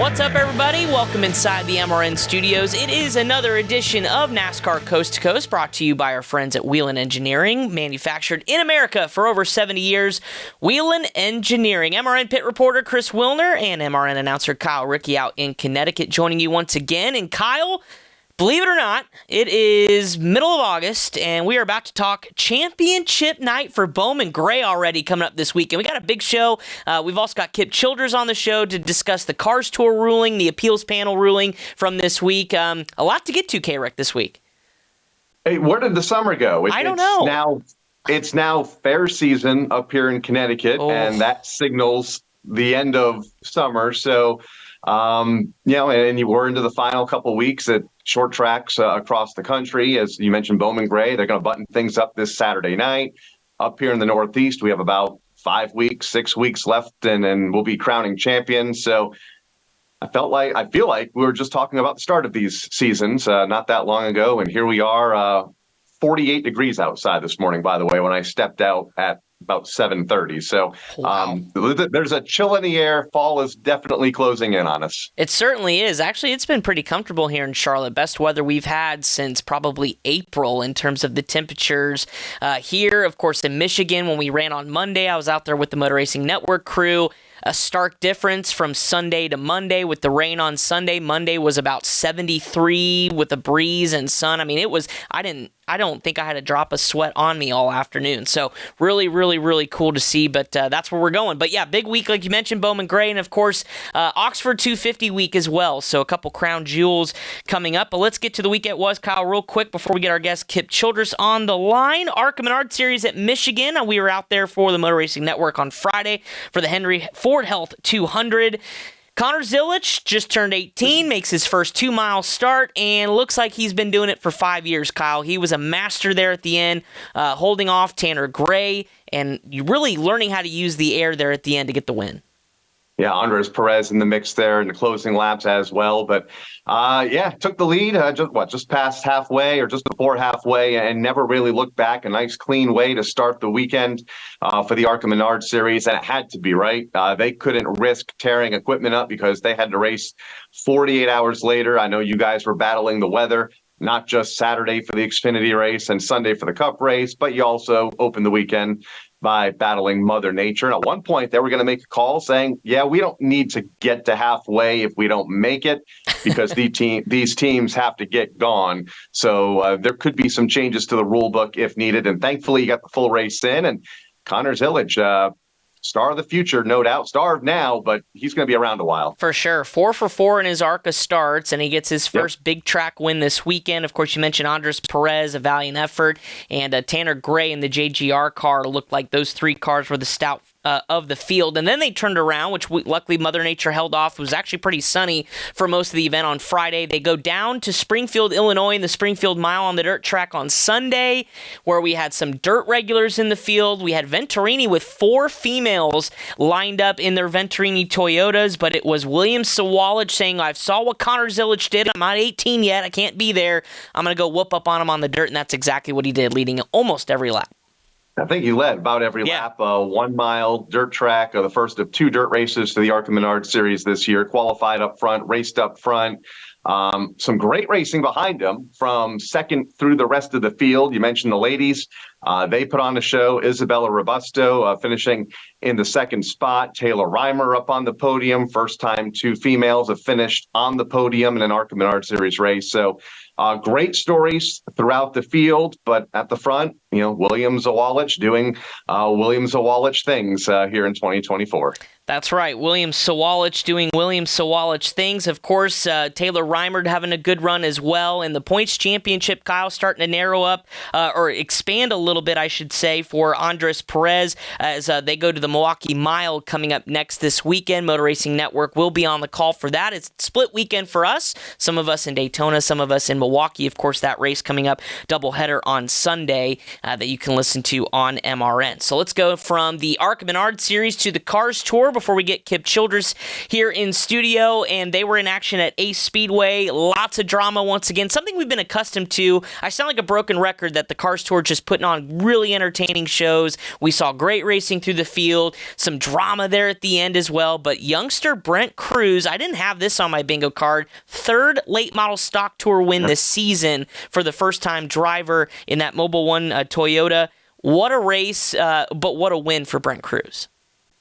What's up, everybody? Welcome inside the MRN studios. It is another edition of NASCAR Coast to Coast, brought to you by our friends at Whelen Engineering, manufactured in America for over 70 years. Whelen Engineering. MRN pit reporter Chris Wilner and MRN announcer Kyle Rickey out in Connecticut joining you once again. And Kyle, believe it or not, it is middle of August, and we are about to talk championship night for Bowman Gray already coming up this week. And we got a big show. We've also got Kip Childress on the show to discuss the Cars Tour ruling, the appeals panel ruling from this week. A lot to get to, K-Rick, this week. Hey, where did the summer go? I don't know. It's now fair season up here in Connecticut, and that signals the end of summer. So, and you were into the final couple of weeks at short tracks across the country. As you mentioned, Bowman Gray, they're going to button things up this Saturday night. Up here in the Northeast, we have about 6 weeks left, and we'll be crowning champions. So I feel like we were just talking about the start of these seasons not that long ago, and here we are, 48 degrees outside this morning, by the way, when I stepped out at about 7:30. So there's a chill in the air. Fall is definitely closing in on us. It certainly is. Actually, it's been pretty comfortable here in Charlotte. Best weather we've had since probably April in terms of the temperatures here. Of course, in Michigan, when we ran on Monday, I was out there with the Motor Racing Network crew. A stark difference from Sunday to Monday with the rain on Sunday. Monday was about 73 with a breeze and sun. I mean, I don't think I had a drop of sweat on me all afternoon. So really, really, really cool to see, but that's where we're going. But yeah, big week, like you mentioned, Bowman Gray, and of course, Oxford 250 week as well. So a couple crown jewels coming up. But let's get to the week it was, Kyle, real quick before we get our guest Kip Childress on the line. ARCA Menard Series at Michigan. We were out there for the Motor Racing Network on Friday for the Henry Ford Health 200. Connor Zilisch just turned 18, makes his first 2-mile start, and looks like he's been doing it for 5 years, Kyle. He was a master there at the end, holding off Tanner Gray, and really learning how to use the air there at the end to get the win. Yeah, Andres Perez in the mix there in the closing laps as well. But, took the lead just past halfway or just before halfway and never really looked back. A nice, clean way to start the weekend for the ARCA Menard Series. And it had to be, right? They couldn't risk tearing equipment up because they had to race 48 hours later. I know you guys were battling the weather, not just Saturday for the Xfinity race and Sunday for the Cup race, but you also opened the weekend by battling Mother Nature. And at one point, they were going to make a call saying, yeah, we don't need to get to halfway if we don't make it because these teams have to get gone. So there could be some changes to the rule book if needed. And thankfully, you got the full race in. And Connor Zilisch, star of the future, no doubt. Star of now, but he's going to be around a while. For sure. 4 for 4 in his ARCA starts, and he gets his first big track win this weekend. Of course, you mentioned Andres Perez, a valiant effort, and Tanner Gray in the JGR car. Looked like those three cars were the stout of the field. And then they turned around, which luckily Mother Nature held off. It was actually pretty sunny for most of the event on Friday. They go down to Springfield, Illinois, in the Springfield Mile on the dirt track on Sunday, where we had some dirt regulars in the field. We had Venturini with 4 females lined up in their Venturini Toyotas, but it was William Sawalich saying, I saw what Connor Zilisch did. I'm not 18 yet. I can't be there. I'm going to go whoop up on him on the dirt, and that's exactly what he did, leading almost every lap. I think he led about every lap. 1 mile dirt track, the first of 2 dirt races to the ARCA Menard Series this year. Qualified up front, raced up front. Some great racing behind him from second through the rest of the field. You mentioned the ladies. They put on the show. Isabella Robusto finishing in the second spot. Taylor Reimer up on the podium. First time 2 females have finished on the podium in an ARCA Menard Series race. So great stories throughout the field, but at the front, William Sawalich doing William Sawalich things here in 2024. That's right. William Sawalich doing William Sawalich things. Of course, Taylor Reimer having a good run as well. And the points championship, Kyle, starting to narrow up or expand a little bit, I should say, for Andres Perez as they go to the Milwaukee Mile coming up next this weekend. Motor Racing Network will be on the call for that. It's a split weekend for us. Some of us in Daytona, some of us in Milwaukee. Milwaukee. Of course, that race coming up, doubleheader on Sunday that you can listen to on MRN. So let's go from the ARCA Menard Series to the Cars Tour before we get Kip Childress here in studio. And they were in action at Ace Speedway. Lots of drama once again, something we've been accustomed to. I sound like a broken record that the Cars Tour just putting on really entertaining shows. We saw great racing through the field, some drama there at the end as well. But youngster Brent Cruz, I didn't have this on my bingo card, third late model stock tour win this season for the first time driver in that Mobil 1 Toyota. What a race, but what a win for Brent Cruz.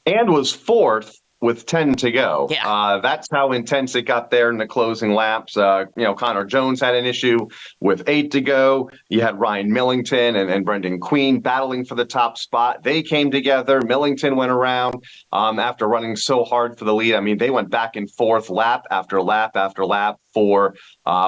And was fourth with 10 to go. Yeah. That's how intense it got there in the closing laps. Connor Jones had an issue with 8 to go. You had Ryan Millington and Brendan Queen battling for the top spot. They came together. Millington went around after running so hard for the lead. I mean, they went back and forth lap after lap after lap for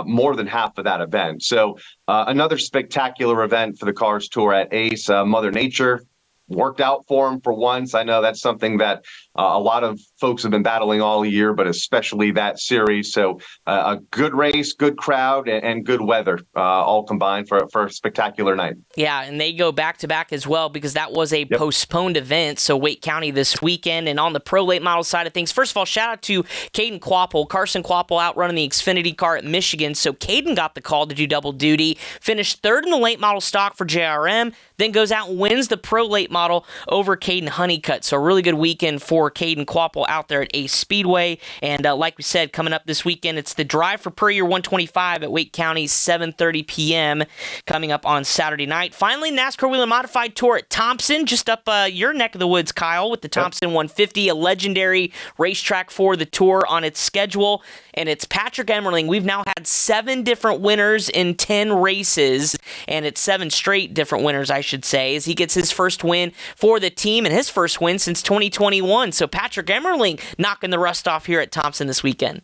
more than half of that event. So another spectacular event for the Cars Tour at Ace. Mother Nature worked out for him for once. I know that's something that a lot of folks have been battling all year, but especially that series. So a good race, good crowd, and good weather all combined for a spectacular night. Yeah, and they go back-to-back as well because that was a postponed event, so Wake County this weekend. And on the pro late model side of things, first of all, shout out to Caden Quapple. Carson Quapple out running the Xfinity car at Michigan, so Caden got the call to do double duty, finished third in the late model stock for JRM, then goes out and wins the pro late model over Caden Honeycutt. So a really good weekend for Caden Quapple out there at Ace Speedway. And like we said, coming up this weekend, it's the Drive for Per Year 125 at Wake County, 7:30 p.m. coming up on Saturday night. Finally, NASCAR Wheel and Modified Tour at Thompson, just up your neck of the woods, Kyle, with the Thompson 150, a legendary racetrack for the Tour on its schedule. And it's Patrick Emmerling. We've now had 7 different winners in 10 races, and it's 7 straight different winners, I should say, as he gets his first win for the team and his first win since 2021. So Patrick Emmerling knocking the rust off here at Thompson this weekend.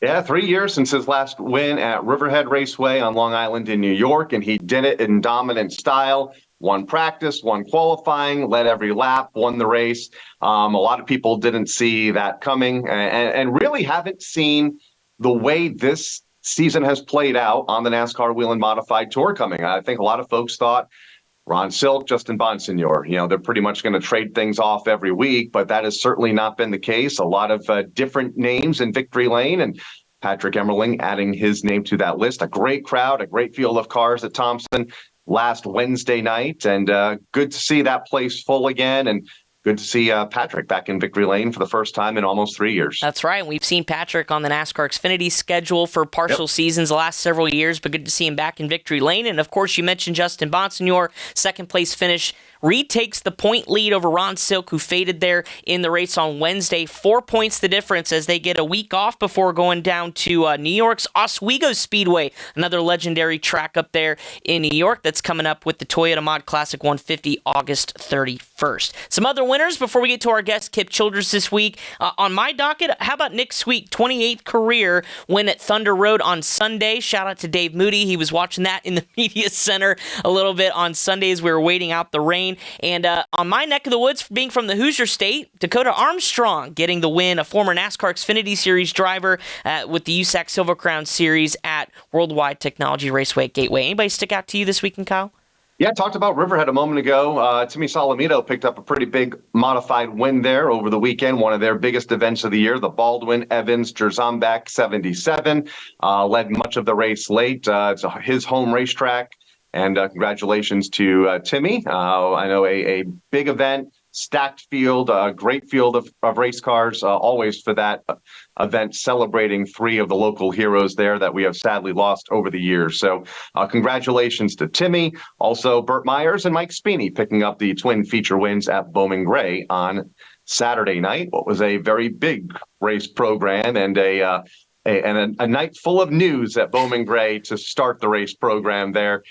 Yeah, 3 years since his last win at Riverhead Raceway on Long Island in New York, and he did it in dominant style. Won practice, won qualifying, led every lap, won the race. A lot of people didn't see that coming and really haven't seen the way this season has played out on the NASCAR Wheel and Modified Tour coming. I think a lot of folks thought Ron Silk, Justin Bonsignor, they're pretty much going to trade things off every week, but that has certainly not been the case. A lot of different names in victory lane, and Patrick Emmerling adding his name to that list. A great crowd, a great field of cars at Thompson last Wednesday night, and good to see that place full again, and good to see Patrick back in victory lane for the first time in almost 3 years. That's right. We've seen Patrick on the NASCAR Xfinity schedule for partial seasons the last several years, but good to see him back in victory lane. And, of course, you mentioned Justin Bonsignor, second-place finish. Retakes the point lead over Ron Silk, who faded there in the race on Wednesday. 4 points the difference as they get a week off before going down to New York's Oswego Speedway, another legendary track up there in New York that's coming up with the Toyota Mod Classic 150 August 31st. Some other winners before we get to our guest, Kip Childress, this week. On my docket, how about Nick Sweet, 28th career win at Thunder Road on Sunday. Shout out to Dave Moody. He was watching that in the media center a little bit on Sunday as we were waiting out the rain. And on my neck of the woods, being from the Hoosier State, Dakota Armstrong getting the win, a former NASCAR Xfinity Series driver with the USAC Silver Crown Series at Worldwide Technology Raceway at Gateway. Anybody stick out to you this weekend, Kyle? Yeah, talked about Riverhead a moment ago. Timmy Solomito picked up a pretty big modified win there over the weekend, one of their biggest events of the year, the Baldwin Evans Jerzambek 77. Led much of the race late. It's his home racetrack. And congratulations to Timmy. I know a big event, stacked field, a great field of race cars, always for that event, celebrating 3 of the local heroes there that we have sadly lost over the years. So congratulations to Timmy. Also, Burt Myers and Mike Spini picking up the twin feature wins at Bowman Gray on Saturday night. What was a very big race program and a night full of news at Bowman Gray to start the race program there.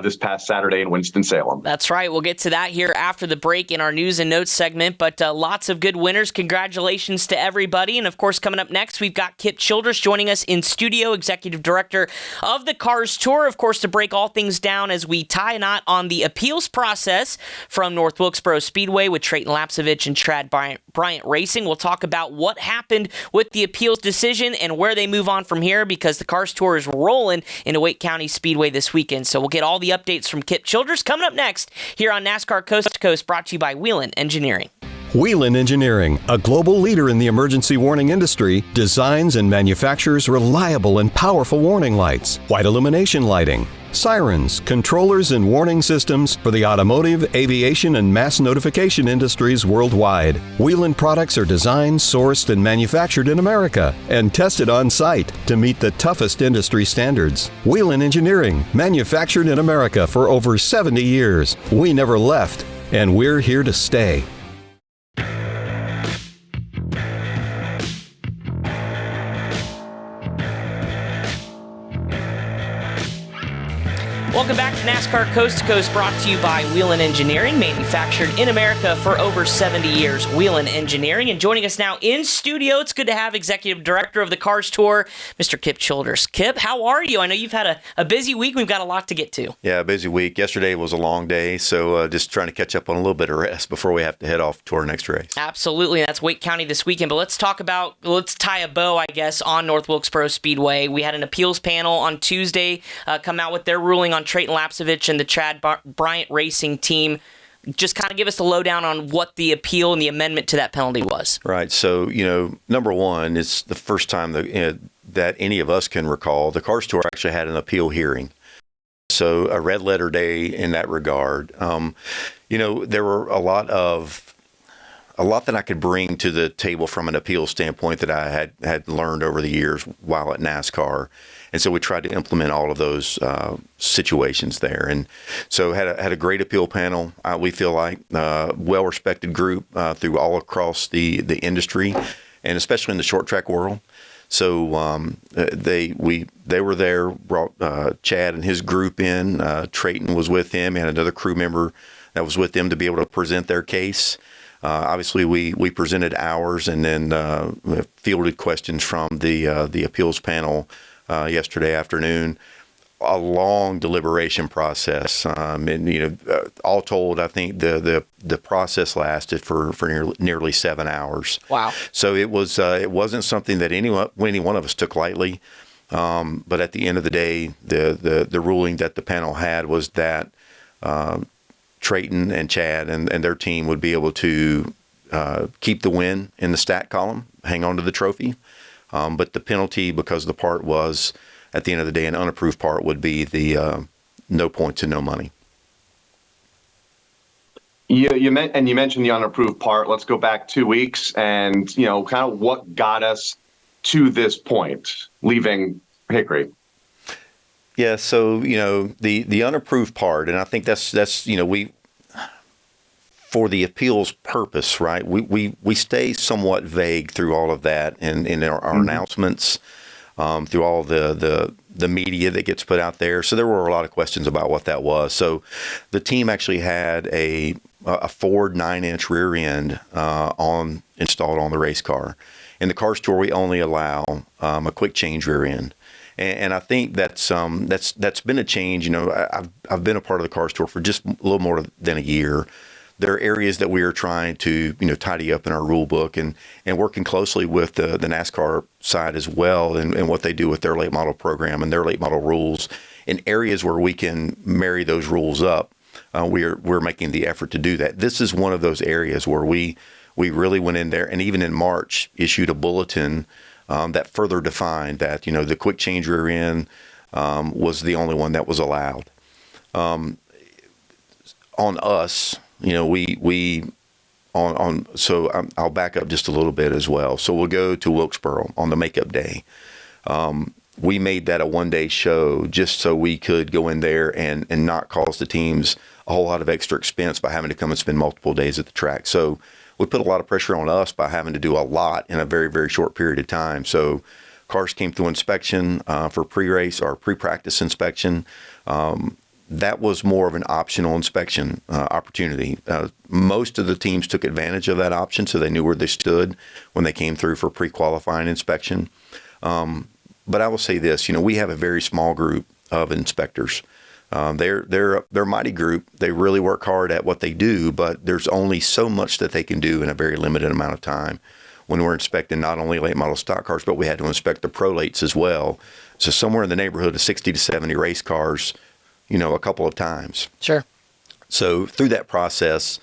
this past Saturday in Winston-Salem. That's right. We'll get to that here after the break in our news and notes segment, but lots of good winners. Congratulations to everybody. And of course, coming up next, we've got Kip Childress joining us in studio, Executive Director of the Cars Tour, of course, to break all things down as we tie a knot on the appeals process from North Wilkesboro Speedway with Trayton Lapcevich and Chad Bryant Racing. We'll talk about what happened with the appeals decision and where they move on from here, because the Cars Tour is rolling into Wake County Speedway this weekend. So we'll get all the updates from Kip Childress coming up next here on NASCAR Coast to Coast, brought to you by Whelen Engineering. Whelen Engineering, a global leader in the emergency warning industry, designs and manufactures reliable and powerful warning lights, white illumination lighting, sirens, controllers, and warning systems for the automotive, aviation, and mass notification industries worldwide. Whelen products are designed, sourced, and manufactured in America and tested on site to meet the toughest industry standards. Whelen Engineering, manufactured in America for over 70 years. We never left, and we're here to stay. Welcome back to NASCAR Coast to Coast, brought to you by Whelen Engineering, manufactured in America for over 70 years. Whelen Engineering. And joining us now in studio, it's good to have Executive Director of the Cars Tour, Mr. Kip Childress. Kip, how are you? I know you've had a busy week. We've got a lot to get to. Yeah, busy week. Yesterday was a long day, so just trying to catch up on a little bit of rest before we have to head off to our next race. Absolutely. That's Wake County this weekend. But let's tie a bow, I guess, on North Wilkesboro Speedway. We had an appeals panel on Tuesday come out with their ruling on Trayton Lapcevich and the Chad Bryant Racing team. Just kind of give us the lowdown on what the appeal and the amendment to that penalty was. Right. So, number one, it's the first time that any of us can recall the Cars Tour actually had an appeal hearing. So a red letter day in that regard. There were a lot that I could bring to the table from an appeal standpoint that I had learned over the years while at NASCAR. And so we tried to implement all of those situations there. And so had a great appeal panel. We feel like well-respected group through all across the industry, and especially in the short track world. So they were there, brought Chad and his group in. Trayton was with him, and another crew member that was with them to be able to present their case. Obviously, we presented ours, and then fielded questions from the appeals panel yesterday afternoon. A long deliberation process, and all told, I think the process lasted for nearly 7 hours. Wow! So it wasn't something that any one of us took lightly. But at the end of the day, the ruling that the panel had was that Trayton and Chad and their team would be able to keep the win in the stat column, hang on to the trophy. But the penalty, because the part was, at the end of the day, an unapproved part, would be the no points and no money. You mentioned the unapproved part. Let's go back 2 weeks and, kind of what got us to this point, leaving Hickory. Yeah, so, the unapproved part, and I think that's we, for the appeals purpose, right, we stay somewhat vague through all of that in our announcements, through all the media that gets put out there. So there were a lot of questions about what that was. So the team actually had a Ford 9-inch rear end installed on the race car. In the Cars Tour, we only allow a quick change rear end. And I think that's been a change. I've been a part of the Cars Tour for just a little more than a year. There are areas that we are trying to tidy up in our rule book, and working closely with the NASCAR side as well, and what they do with their late model program and their late model rules. In areas where we can marry those rules up, we're making the effort to do that. This is one of those areas where we really went in there, and even in March issued a bulletin that further defined that the quick change rear end was the only one that was allowed. On us, so I'll back up just a little bit as well. So we'll go to Wilkesboro on the makeup day. We made that a one-day show just so we could go in there and not cause the teams a whole lot of extra expense by having to come and spend multiple days at the track. So we put a lot of pressure on us by having to do a lot in a very, very short period of time. So cars came through inspection for pre-race or pre-practice inspection. that was more of an optional inspection opportunity. Most of the teams took advantage of that option, so they knew where they stood when they came through for pre-qualifying inspection. But I will say this, we have a very small group of inspectors. They're a mighty group. They really work hard at what they do, but there's only so much that they can do in a very limited amount of time. When we're inspecting not only late model stock cars, but we had to inspect the prolates as well. So somewhere in the neighborhood of 60 to 70 race cars, a couple of times. Sure. So through that process,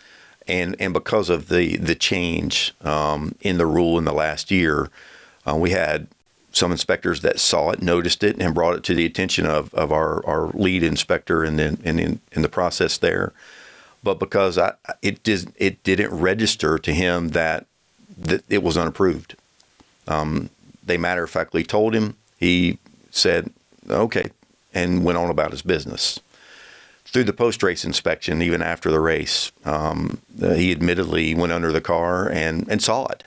and because of the change in the rule in the last year, we had some inspectors that saw it, noticed it, and brought it to the attention of our lead inspector in the process there. But because it didn't register to him that it was unapproved. They matter-of-factly told him. He said, okay, and went on about his business. Through the post-race inspection, even after the race, he admittedly went under the car and saw it.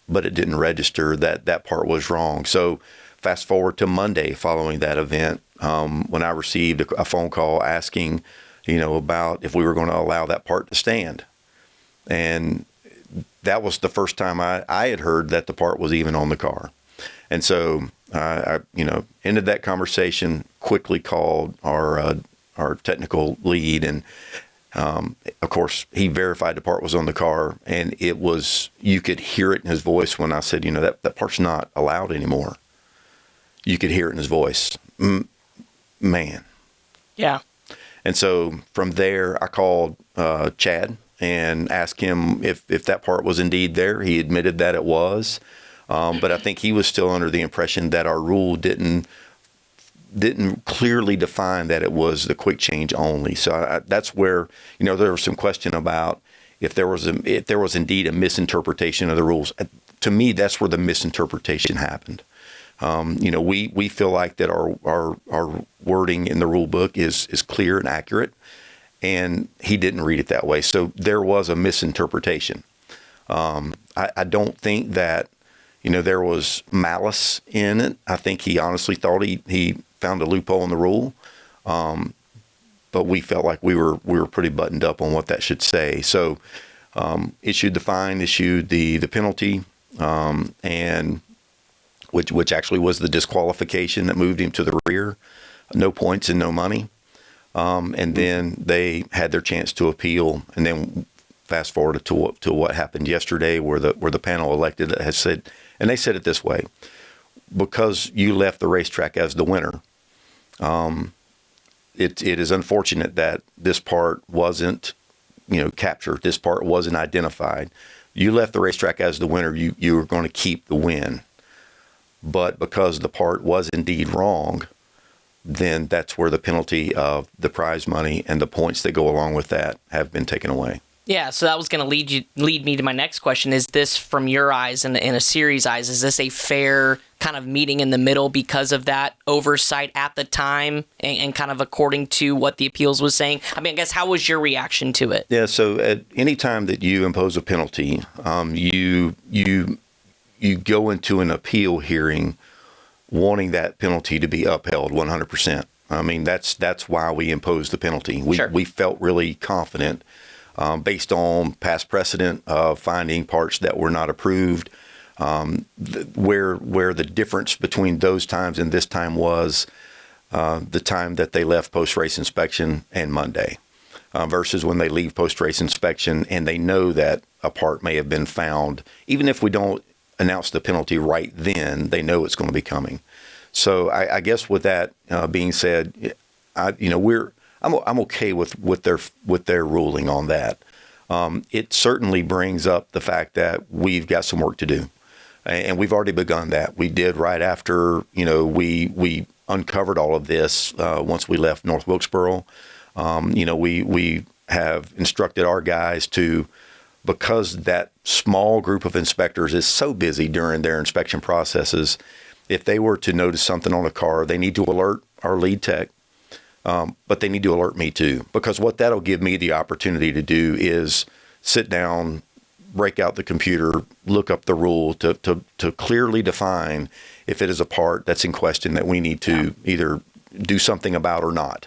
But it didn't register that part was wrong. So fast forward to Monday following that event, when I received a phone call asking, about if we were going to allow that part to stand. And that was the first time I had heard that the part was even on the car. And so I ended that conversation, quickly called our technical lead, and of course he verified the part was on the car, and you could hear it in his voice when I said, that part's not allowed anymore. You could hear it in his voice. Man. Yeah. And so from there, I called Chad and asked him if that part was indeed there. He admitted that it was, but I think he was still under the impression that our rule didn't clearly define that it was the quick change only. So that's where there was some question about if there was indeed a misinterpretation of the rules. To me, that's where the misinterpretation happened. We feel like that our wording in the rule book is clear and accurate, and he didn't read it that way. So there was a misinterpretation. I don't think that there was malice in it. I think he honestly thought he found a loophole in the rule, but we felt like we were pretty buttoned up on what that should say. So issued the fine, issued the penalty, and which actually was the disqualification that moved him to the rear. No points and no money. And then they had their chance to appeal, and then fast forward to what happened yesterday, where the panel elected has said, and they said it this way: because you left the racetrack as the winner, it is unfortunate that this part wasn't captured. This part wasn't identified. You left the racetrack as the winner. You were going to keep the win, but because the part was indeed wrong, then that's where the penalty of the prize money and the points that go along with that have been taken away. Yeah, so that was going to lead me to my next question. Is this, from your eyes and a series' eyes, is this a fair kind of meeting in the middle because of that oversight at the time and kind of according to what the appeals was saying? I mean, I guess, how was your reaction to it? Yeah, so at any time that you impose a penalty, you go into an appeal hearing wanting that penalty to be upheld 100%. I mean, that's why we imposed the penalty. We felt really confident based on past precedent of finding parts that were not approved, where the difference between those times and this time was the time that they left post-race inspection and Monday, versus when they leave post-race inspection and they know that a part may have been found. Even if we don't announce the penalty right then, they know it's going to be coming. So I guess with that being said, I'm okay with their ruling on that. It certainly brings up the fact that we've got some work to do, and we've already begun that. We did right after we uncovered all of this once we left North Wilkesboro. We have instructed our guys to, because that small group of inspectors is so busy during their inspection processes, if they were to notice something on a car, they need to alert our lead tech, but they need to alert me too, because what that'll give me the opportunity to do is sit down, break out the computer, look up the rule to clearly define if it is a part that's in question that we need to either do something about or not.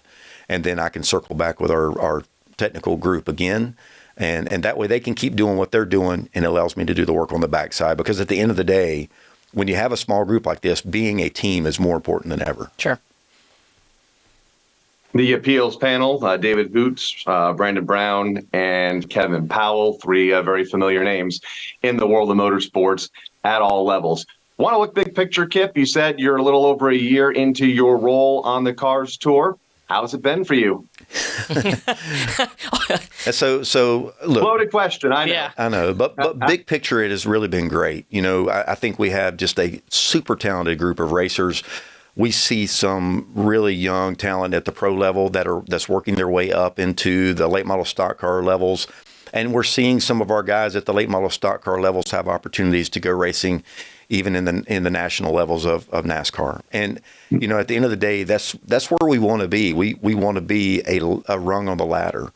and then I can circle back with our technical group again. And that way they can keep doing what they're doing, and it allows me to do the work on the backside. Because at the end of the day, when you have a small group like this, being a team is more important than ever. Sure. The appeals panel, David Hoots, Brandon Brown, and Kevin Powell, three very familiar names in the world of motorsports at all levels. Want to look big picture, Kip? You said you're a little over a year into your role on the Cars Tour. How's it been for you? So look, loaded question. I know. Yeah. I know, but big picture, it has really been great. You know, I think we have just a super talented group of racers. We see some really young talent at the pro level that's working their way up into the late model stock car levels. And we're seeing some of our guys at the late model stock car levels have opportunities to go racing even in the national levels of NASCAR. And, you know, at the end of the day, that's where we want to be. We want to be a rung on the ladder.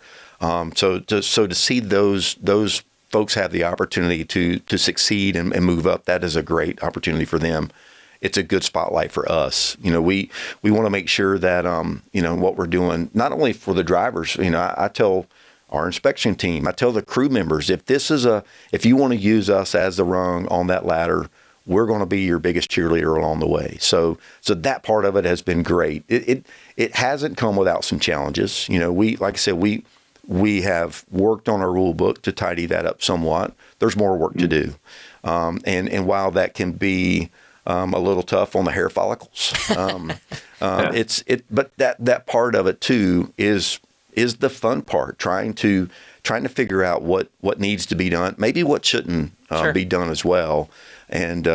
So to see those folks have the opportunity to succeed and move up, that is a great opportunity for them. It's a good spotlight for us. You know, we want to make sure that, you know, what we're doing, not only for the drivers, you know, I tell our inspection team, I tell the crew members, if you want to use us as the rung on that ladder, we're going to be your biggest cheerleader along the way. So that part of it has been great. It hasn't come without some challenges. You know, like I said, we have worked on our rule book to tidy that up somewhat. There's more work to do. And while that can be a little tough on the hair follicles, but that part of it too is the fun part, trying to figure out what needs to be done, maybe what shouldn't be done as well. And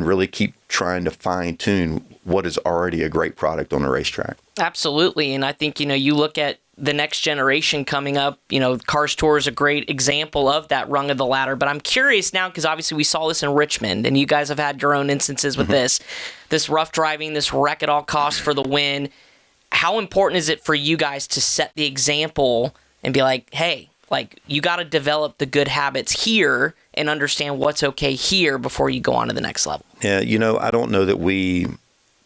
really keep trying to fine tune what is already a great product on the racetrack. Absolutely. And I think, you know, you look at the next generation coming up, you know, Cars Tour is a great example of that rung of the ladder. But I'm curious now, because obviously we saw this in Richmond, and you guys have had your own instances with this rough driving, this wreck at all costs for the win. How important is it for you guys to set the example and be like, hey, like, you got to develop the good habits here and understand what's okay here before you go on to the next level? Yeah, you know, I don't know that we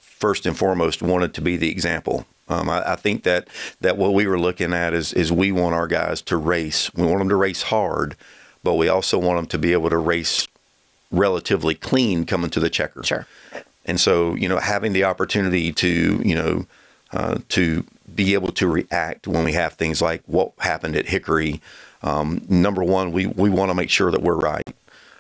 first and foremost wanted to be the example. I think that what we were looking at is we want our guys to race. We want them to race hard, but we also want them to be able to race relatively clean coming to the checker. Sure. And so, you know, having the opportunity to, you know, to be able to react when we have things like what happened at Hickory. Number one, we want to make sure that we're right.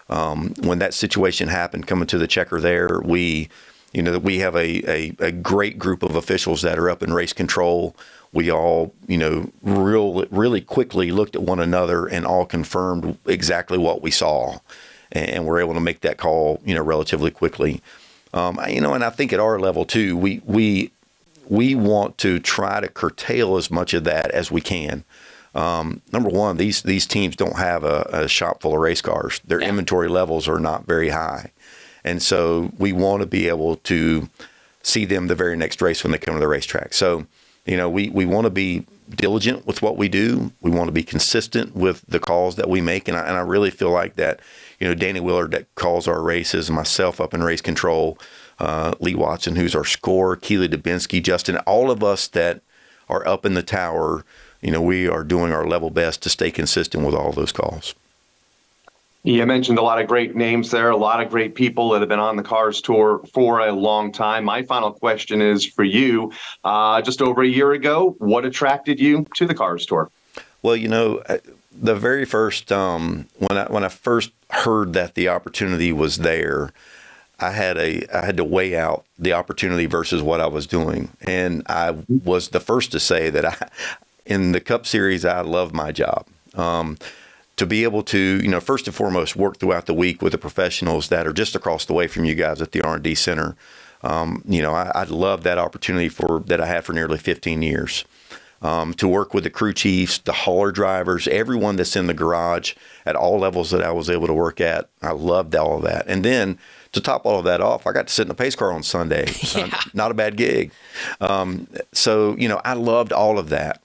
When that situation happened coming to the checker there, we have a great group of officials that are up in race control. We all, you know, really quickly looked at one another and all confirmed exactly what we saw. And we're able to make that call, you know, relatively quickly. You know, and I think at our level too, we want to try to curtail as much of that as we can. Number one, these teams don't have a shop full of race cars. Their inventory levels are not very high. And so we want to be able to see them the very next race when they come to the racetrack. So, you know, we want to be diligent with what we do. We want to be consistent with the calls that we make. And I really feel like that, you know, Danny Willard that calls our races, myself up in race control, Lee Watson, who's our scorer, Keely Dubinsky, Justin, all of us that are up in the tower, you know, we are doing our level best to stay consistent with all those calls. You mentioned a lot of great names there, a lot of great people that have been on the Cars Tour for a long time. My final question is for you. Just over a year ago, what attracted you to the Cars Tour? Well, you know, the very first, when I first heard that the opportunity was there, I had to weigh out the opportunity versus what I was doing. And I was the first to say that in the Cup Series, I love my job. To be able to, you know, first and foremost, work throughout the week with the professionals that are just across the way from you guys at the R&D Center. You know, I love that opportunity that I had for nearly 15 years. To work with the crew chiefs, the hauler drivers, everyone that's in the garage at all levels that I was able to work at. I loved all of that. And then to top all of that off, I got to sit in the pace car on Sunday. Not a bad gig. So, you know, I loved all of that.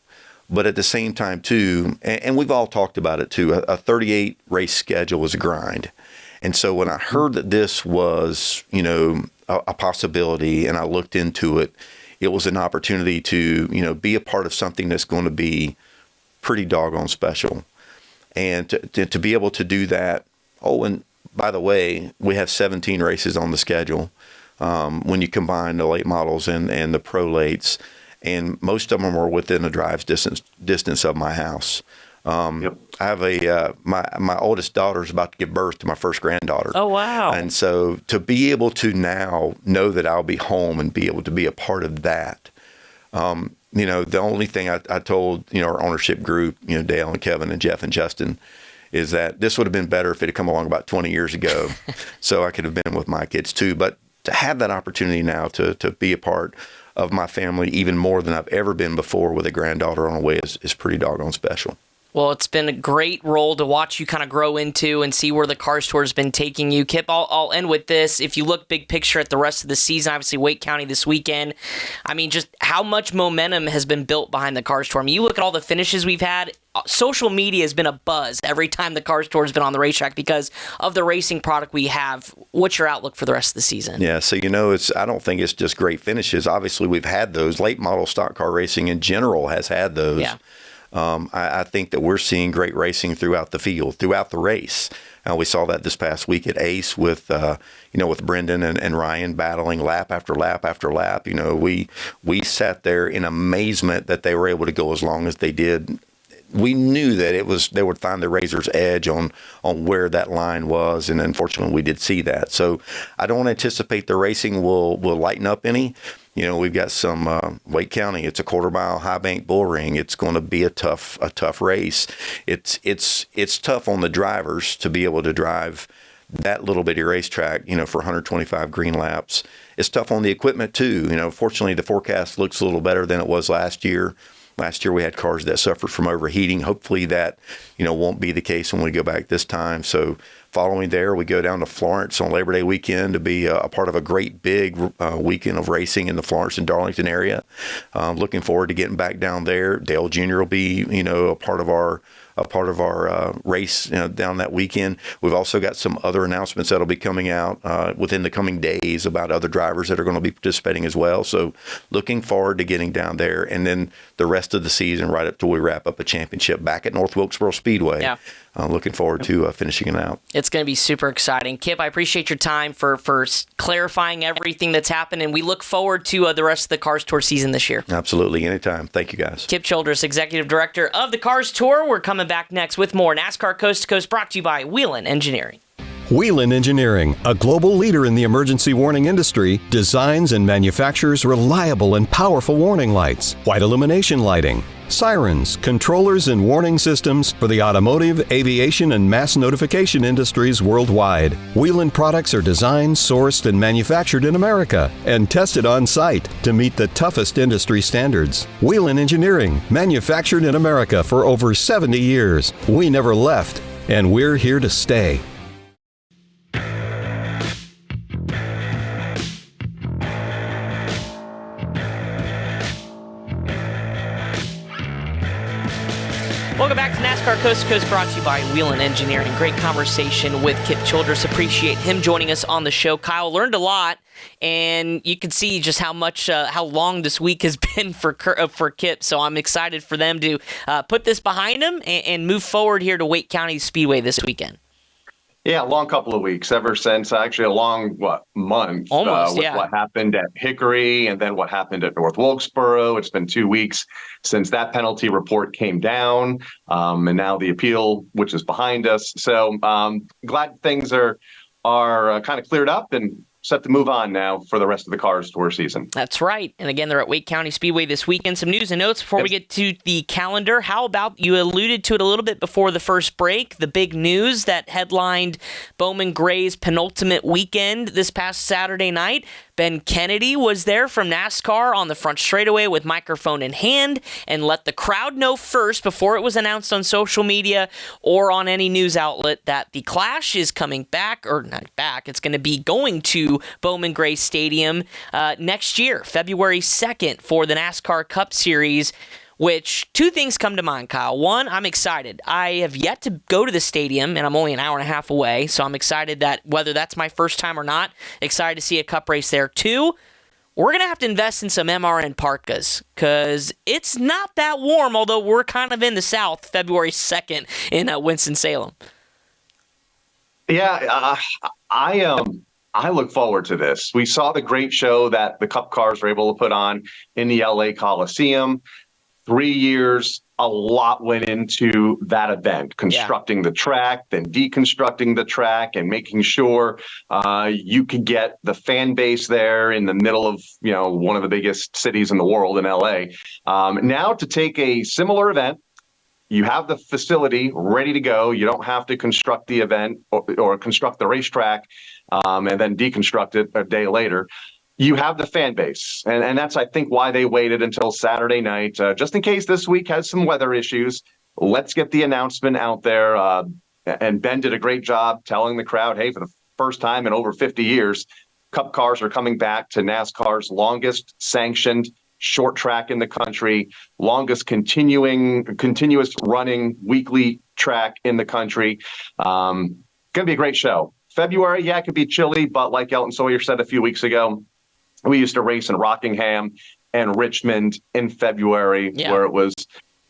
But at the same time, too, and we've all talked about it, too, a 38 race schedule was a grind. And so when I heard that this was, you know, a possibility and I looked into it, it was an opportunity to, be a part of something that's going to be pretty doggone special. And to be able to do that. Oh, and by the way, we have 17 races on the schedule when you combine the late models and the pro lates, and most of them are within a drive distance of my house. Yep. I have my oldest daughter is about to give birth to my first granddaughter. Oh, wow. And so to be able to now know that I'll be home and be able to be a part of that, the only thing I told, our ownership group, Dale and Kevin and Jeff and Justin, is that this would have been better if it had come along about 20 years ago. So I could have been with my kids too. But to have that opportunity now to be a part of my family even more than I've ever been before with a granddaughter on the way is pretty doggone special. Well, it's been a great role to watch you kind of grow into and see where the Cars Tour has been taking you. Kip, I'll end with this. If you look big picture at the rest of the season, obviously Wake County this weekend, I mean, just how much momentum has been built behind the Cars Tour. I mean, you look at all the finishes we've had. Social media has been a buzz every time the Cars Tour has been on the racetrack because of the racing product we have. What's your outlook for the rest of the season? Yeah, so I don't think it's just great finishes. Obviously, we've had those. Late model stock car racing in general has had those. Yeah. I think that we're seeing great racing throughout the field, throughout the race. We saw that this past week at Ace with Brendan and Ryan battling lap after lap after lap. We sat there in amazement that they were able to go as long as they did. We knew that they would find the razor's edge on where that line was, and unfortunately we did see that. So I don't anticipate the racing will lighten up any. We've got some Wake County. It's a quarter-mile high-bank bull ring. It's going to be a tough race. It's tough on the drivers to be able to drive that little bitty racetrack, for 125 green laps. It's tough on the equipment too. Fortunately, the forecast looks a little better than it was last year. Last year we had cars that suffered from overheating. Hopefully that, won't be the case when we go back this time. So following there, we go down to Florence on Labor Day weekend to be a part of a great big weekend of racing in the Florence and Darlington area. Looking forward to getting back down there. Dale Jr. will be, a part of our race down that weekend. We've also got some other announcements that'll be coming out within the coming days about other drivers that are going to be participating as well. So looking forward to getting down there, and then the rest of the season right up till we wrap up a championship back at North Wilkesboro Speedway. Yeah. Looking forward to finishing it out. It's going to be super exciting. Kip, I appreciate your time for clarifying everything that's happened, and we look forward to the rest of the Cars Tour season this year. Absolutely. Anytime. Thank you, guys. Kip Childress, Executive Director of the Cars Tour. We're coming back next with more NASCAR Coast to Coast, brought to you by Whelen Engineering. Whelen Engineering, a global leader in the emergency warning industry, designs and manufactures reliable and powerful warning lights, white illumination lighting, sirens, controllers, and warning systems for the automotive, aviation, and mass notification industries worldwide. Whelen products are designed, sourced, and manufactured in America and tested on site to meet the toughest industry standards. Whelen Engineering, manufactured in America for over 70 years. We never left, and we're here to stay. Welcome back to NASCAR Coast to Coast, brought to you by Whelen Engineering. Great conversation with Kip Childress. Appreciate him joining us on the show. Kyle, learned a lot, and you can see just how long this week has been for Kip. So I'm excited for them to put this behind them and move forward here to Wake County Speedway this weekend. Yeah, a long couple of weeks, ever since actually a long, month Almost, with yeah. what happened at Hickory and then what happened at North Wilkesboro. It's been 2 weeks since that penalty report came down, and now the appeal, which is behind us. So glad things are kind of cleared up and set to move on now for the rest of the Cars Tour season. That's right. And again, they're at Wake County Speedway this weekend. Some news and notes before we get to the calendar. How about, you alluded to it a little bit before the first break, the big news that headlined Bowman Gray's penultimate weekend this past Saturday night. Ben Kennedy was there from NASCAR on the front straightaway with microphone in hand and let the crowd know first before it was announced on social media or on any news outlet that the Clash is coming back, or not back, it's going to be going to Bowman Gray Stadium next year, February 2nd, for the NASCAR Cup Series. Which, two things come to mind, Kyle. One, I'm excited. I have yet to go to the stadium, and I'm only an hour and a half away, so I'm excited that whether that's my first time or not, excited to see a cup race there. Two, we're going to have to invest in some MRN parkas because it's not that warm, although we're kind of in the South February 2nd in Winston-Salem. Yeah, I look forward to this. We saw the great show that the Cup cars were able to put on in the LA Coliseum. 3 years, a lot went into that event, constructing the track, then deconstructing the track, and making sure you could get the fan base there in the middle of one of the biggest cities in the world in LA. Now to take a similar event, you have the facility ready to go. You don't have to construct the event or construct the racetrack and then deconstruct it a day later. You have the fan base, and that's, I think, why they waited until Saturday night, just in case this week has some weather issues. Let's get the announcement out there. And Ben did a great job telling the crowd, hey, for the first time in over 50 years, Cup cars are coming back to NASCAR's longest sanctioned short track in the country, longest continuous running weekly track in the country. Going to be a great show. February, it could be chilly, but like Elton Sawyer said a few weeks ago, we used to race in Rockingham and Richmond in February where it was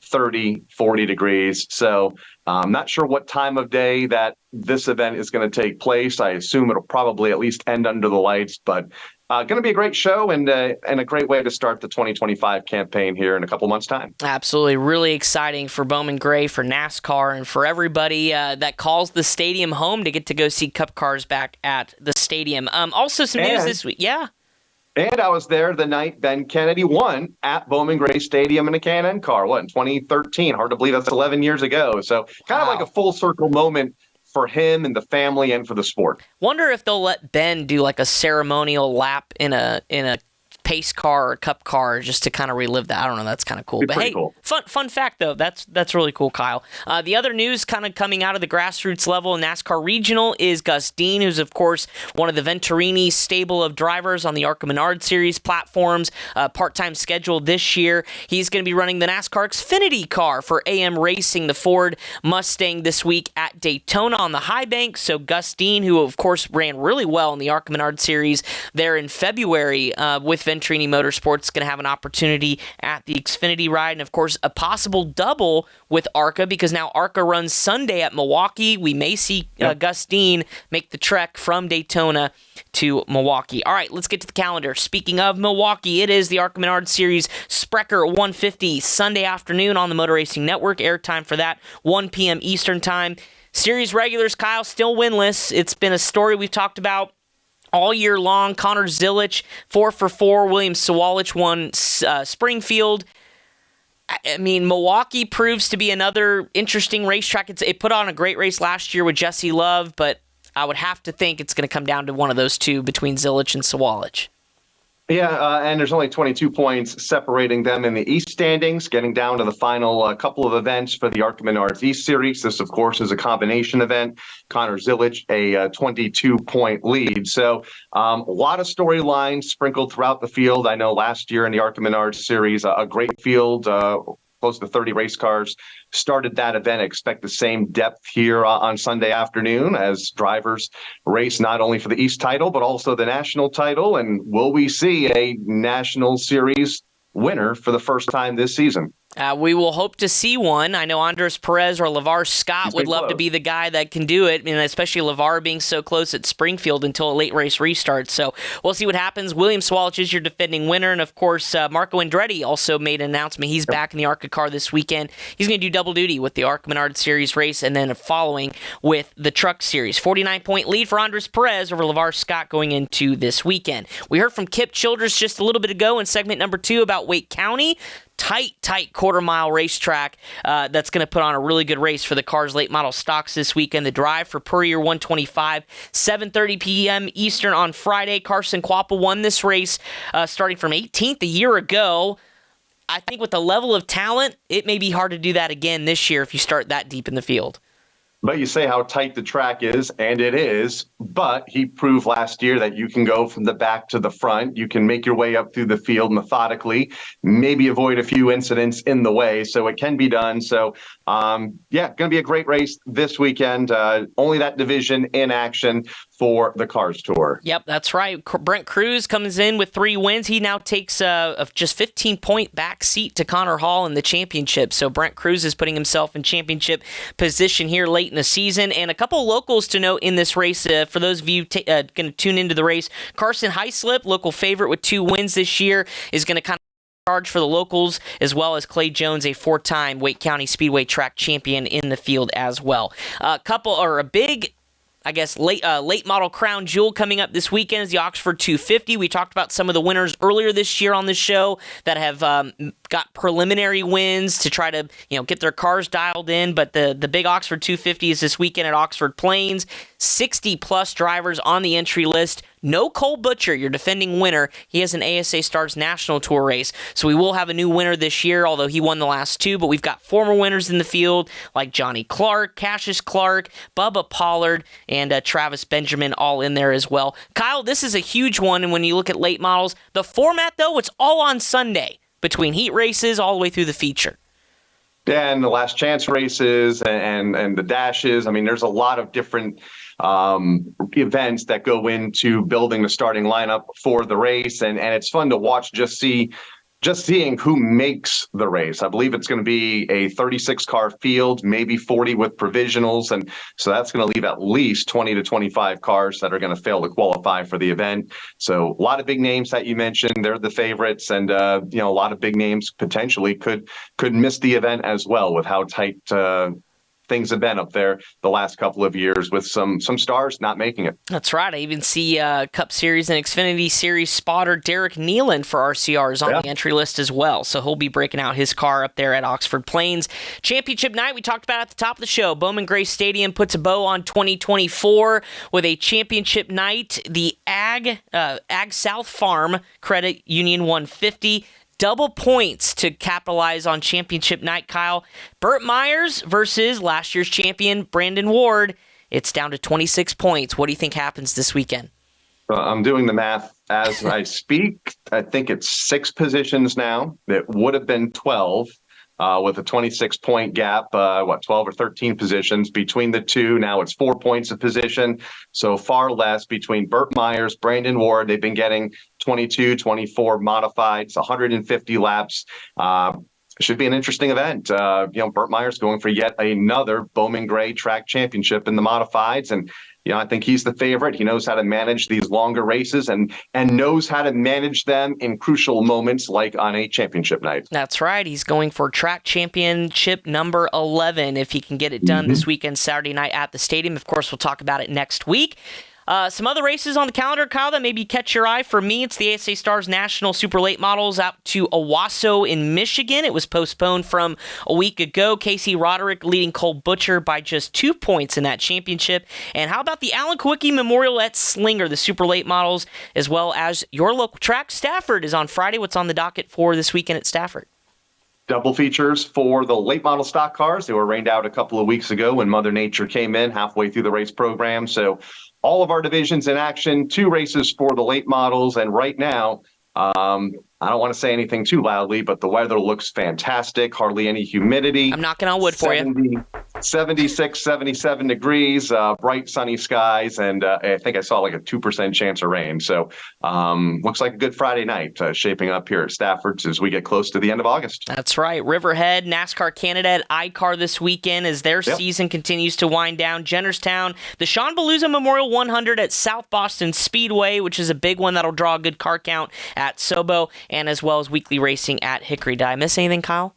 30, 40 degrees. So I'm not sure what time of day that this event is going to take place. I assume it'll probably at least end under the lights, but going to be a great show and a great way to start the 2025 campaign here in a couple months' time. Absolutely. Really exciting for Bowman Gray, for NASCAR, and for everybody that calls the stadium home to get to go see Cup cars back at the stadium. Also some news this week. Yeah. And I was there the night Ben Kennedy won at Bowman Gray Stadium in a Can-Am car, in 2013? Hard to believe that's 11 years ago. So kind of like a full circle moment for him and the family and for the sport. Wonder if they'll let Ben do like a ceremonial lap in a pace car or Cup car just to kind of relive that. I don't know. That's kind of cool. But hey, cool. Fun fact though. That's really cool, Kyle. The other news kind of coming out of the grassroots level in NASCAR Regional is Gus Dean, who's of course one of the Venturini stable of drivers on the ARCA Menard Series platforms. Part-time scheduled this year. He's going to be running the NASCAR Xfinity car for AM Racing, the Ford Mustang, this week at Daytona on the High Bank. So Gus Dean, who of course ran really well in the ARCA Menard Series there in February with Venturini Motorsports, going to have an opportunity at the Xfinity ride, and of course a possible double with ARCA, because now ARCA runs Sunday at Milwaukee. We may see Gus Dean make the trek from Daytona to Milwaukee. All right, let's get to the calendar. Speaking of Milwaukee, it is the ARCA Menard Series Sprecher 150 Sunday afternoon on the Motor Racing Network. Airtime for that 1 p.m. Eastern Time. Series regulars, Kyle, still winless. It's been a story we've talked about all year long. Connor Zilic, 4 for 4. William Sawalich won Springfield. I mean, Milwaukee proves to be another interesting racetrack. It put on a great race last year with Jesse Love, but I would have to think it's going to come down to one of those two between Zilic and Sawalich. Yeah, and there's only 22 points separating them in the East standings, getting down to the final couple of events for the ARCA Menards East Series. This, of course, is a combination event. Connor Zilic, a 22-point lead. So a lot of storylines sprinkled throughout the field. I know last year in the ARCA Menards Series, a great field, close to 30 race cars started that event. Expect the same depth here on Sunday afternoon as drivers race not only for the East title, but also the national title. And will we see a national series winner for the first time this season? We will hope to see one. I know Andres Perez or LeVar Scott would love to be the guy that can do it, and especially LeVar being so close at Springfield until a late race restart. So we'll see what happens. William Sawalich is your defending winner, and of course, Marco Andretti also made an announcement. He's back in the ARCA car this weekend. He's going to do double duty with the ARCA Menard Series race and then following with the Truck Series. 49-point lead for Andres Perez over LeVar Scott going into this weekend. We heard from Kip Childress just a little bit ago in segment number 2 about Wake County. Tight quarter-mile racetrack that's going to put on a really good race for the Cars late model stocks this weekend. The drive for Puryear 125, 7:30 p.m. Eastern on Friday. Carson Quapple won this race starting from 18th a year ago. I think with the level of talent, it may be hard to do that again this year if you start that deep in the field. But you say how tight the track is, and it is. But he proved last year that you can go from the back to the front. You can make your way up through the field methodically, maybe avoid a few incidents in the way. So it can be done. So, going to be a great race this weekend. Only that division in action for the Cars Tour. Yep, that's right. Brent Cruz comes in with 3 wins. He now takes a just 15-point back seat to Connor Hall in the championship. So Brent Cruz is putting himself in championship position here late in the season. And a couple of locals to note in this race. For those of you going to tune into the race, Carson Heislip, local favorite with 2 wins this year, is going to kind of charge for the locals, as well as Clay Jones, a 4-time Wake County Speedway track champion in the field as well. A big, I guess, late model crown jewel coming up this weekend is the Oxford 250. We talked about some of the winners earlier this year on the show that have got preliminary wins to try to get their cars dialed in. But the big Oxford 250 is this weekend at Oxford Plains. 60-plus drivers on the entry list. No Cole Butcher, your defending winner. He has an ASA Stars National Tour race. So we will have a new winner this year, although he won the last 2. But we've got former winners in the field like Johnny Clark, Cassius Clark, Bubba Pollard, and Travis Benjamin all in there as well. Kyle, this is a huge one. And when you look at late models, the format, though, it's all on Sunday between heat races all the way through the feature. Yeah, and the last chance races and the dashes. I mean, there's a lot of different events that go into building the starting lineup for the race. And it's fun to watch, just seeing who makes the race. I believe it's going to be a 36-car field, maybe 40 with provisionals. And so that's going to leave at least 20 to 25 cars that are going to fail to qualify for the event. So a lot of big names that you mentioned, they're the favorites. And, a lot of big names potentially could miss the event as well with how tight things have been up there the last couple of years with some stars not making it. That's right. I even see Cup Series and Xfinity Series spotter Derek Nealon for RCR is on the entry list as well. So he'll be breaking out his car up there at Oxford Plains. Championship night, we talked about at the top of the show. Bowman Gray Stadium puts a bow on 2024 with a championship night. The Ag South Farm Credit Union 150. Double points to capitalize on championship night, Kyle. Burt Myers versus last year's champion, Brandon Ward. It's down to 26 points. What do you think happens this weekend? I'm doing the math as I speak. I think it's 6 positions now. It would have been 12 with a 26-point gap, 12 or 13 positions between the two. Now it's 4 points a position. So far less between Burt Myers, Brandon Ward. They've been getting 22, 24 modifieds, 150 laps. Should be an interesting event. Burt Myers going for yet another Bowman Gray track championship in the modifieds. And, I think he's the favorite. He knows how to manage these longer races and knows how to manage them in crucial moments like on a championship night. That's right. He's going for track championship number 11 if he can get it done this weekend, Saturday night at the stadium. Of course, we'll talk about it next week. Some other races on the calendar, Kyle, that maybe catch your eye. For me, it's the ASA Stars National Super Late Models out to Owasso in Michigan. It was postponed from a week ago. Casey Roderick leading Cole Butcher by just 2 points in that championship. And how about the Alan Kwiecki Memorial at Slinger, the Super Late Models, as well as your local track, Stafford, is on Friday. What's on the docket for this weekend at Stafford? Double features for the late model stock cars. They were rained out a couple of weeks ago when Mother Nature came in halfway through the race program. So all of our divisions in action, 2 races for the late models. And right now, I don't want to say anything too loudly, but the weather looks fantastic. Hardly any humidity. I'm knocking on wood for you. 76, 77 degrees, bright sunny skies, and I think I saw like a 2% chance of rain. So looks like a good Friday night shaping up here at Stafford as we get close to the end of August. That's right. Riverhead, NASCAR Canada at iCar this weekend as their season continues to wind down. Jennerstown, the Sean Beluza Memorial 100 at South Boston Speedway, which is a big one that'll draw a good car count at Sobo, and as well as weekly racing at Hickory. Did I miss anything, Kyle?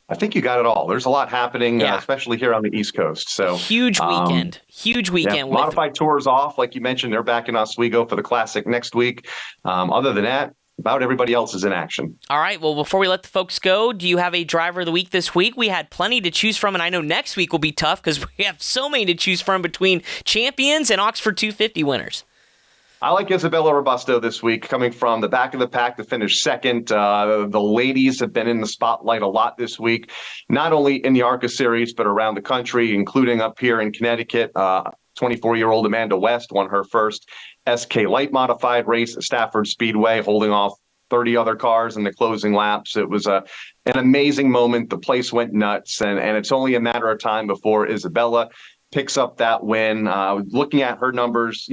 I think you got it all. There's a lot happening, especially here on the East Coast. So huge weekend. Yeah, modified tours off, like you mentioned. They're back in Oswego for the Classic next week. Other than that, about everybody else is in action. All right. Well, before we let the folks go, do you have a driver of the week this week? We had plenty to choose from, and I know next week will be tough because we have so many to choose from between champions and Oxford 250 winners. I like Isabella Robusto this week, coming from the back of the pack to finish second. The ladies have been in the spotlight a lot this week, not only in the ARCA series, but around the country, including up here in Connecticut. 24-year-old Amanda West won her first SK Light Modified race at Stafford Speedway, holding off 30 other cars in the closing laps. It was an amazing moment. The place went nuts, and it's only a matter of time before Isabella picks up that win. Looking at her numbers,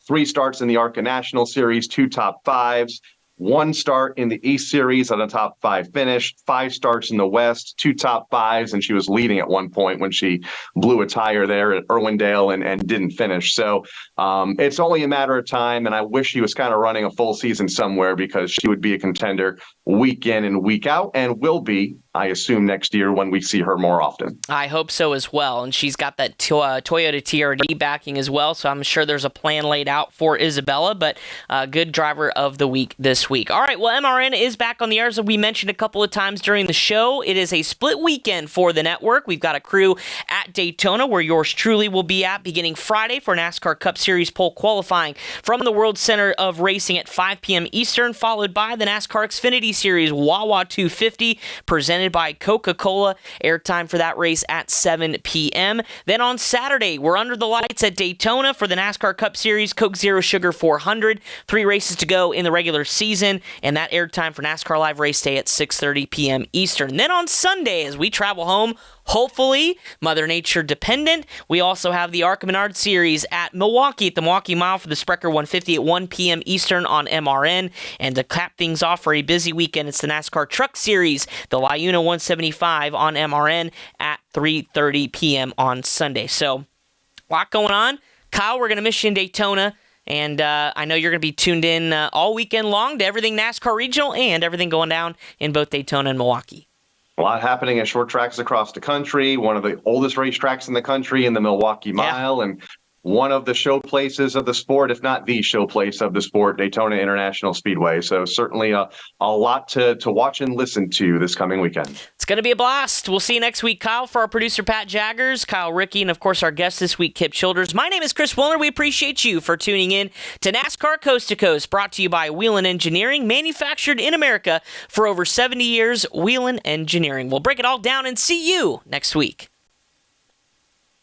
3 starts in the ARCA National Series, 2 top 5s, 1 start in the East Series on a top 5 finish, 5 starts in the West, 2 top 5s, and she was leading at one point when she blew a tire there at Irwindale and didn't finish. So it's only a matter of time, and I wish she was kind of running a full season somewhere, because she would be a contender week in and week out, and will be, I assume, next year when we see her more often. I hope so as well. And she's got that Toyota TRD backing as well, so I'm sure there's a plan laid out for Isabella, but good driver of the week this week. All right, well, MRN is back on the air, as we mentioned a couple of times during the show. It is a split weekend for the network. We've got a crew at Daytona, where yours truly will be at, beginning Friday for NASCAR Cup Series pole qualifying from the World Center of Racing at 5 p.m. Eastern, followed by the NASCAR Xfinity Series Wawa 250, presented by Coca-Cola. Airtime for that race at 7 p.m. Then on Saturday, we're under the lights at Daytona for the NASCAR Cup Series Coke Zero Sugar 400. 3 races to go in the regular season, and that airtime for NASCAR Live Race Day at 6:30 p.m. Eastern. Then on Sunday, as we travel home, hopefully, Mother Nature dependent, we also have the ARCA Menard Series at Milwaukee at the Milwaukee Mile for the Sprecher 150 at 1 p.m. Eastern on MRN. And to cap things off for a busy weekend, it's the NASCAR Truck Series, the LiUNA 175 on MRN at 3:30 p.m. on Sunday. So, a lot going on. Kyle, we're going to miss you in Daytona. And I know you're going to be tuned in all weekend long to everything NASCAR Regional and everything going down in both Daytona and Milwaukee. A lot happening at short tracks across the country. One of the oldest racetracks in the country in the Milwaukee Mile, and one of the show places of the sport, if not the show place of the sport, Daytona International Speedway. So certainly a lot to watch and listen to this coming weekend. It's going to be a blast. We'll see you next week, Kyle. For our producer, Pat Jaggers, Kyle Rickey, and of course our guest this week, Kip Childress. My name is Chris Willner. We appreciate you for tuning in to NASCAR Coast to Coast, brought to you by Whelen Engineering, manufactured in America for over 70 years. Whelen Engineering. We'll break it all down and see you next week.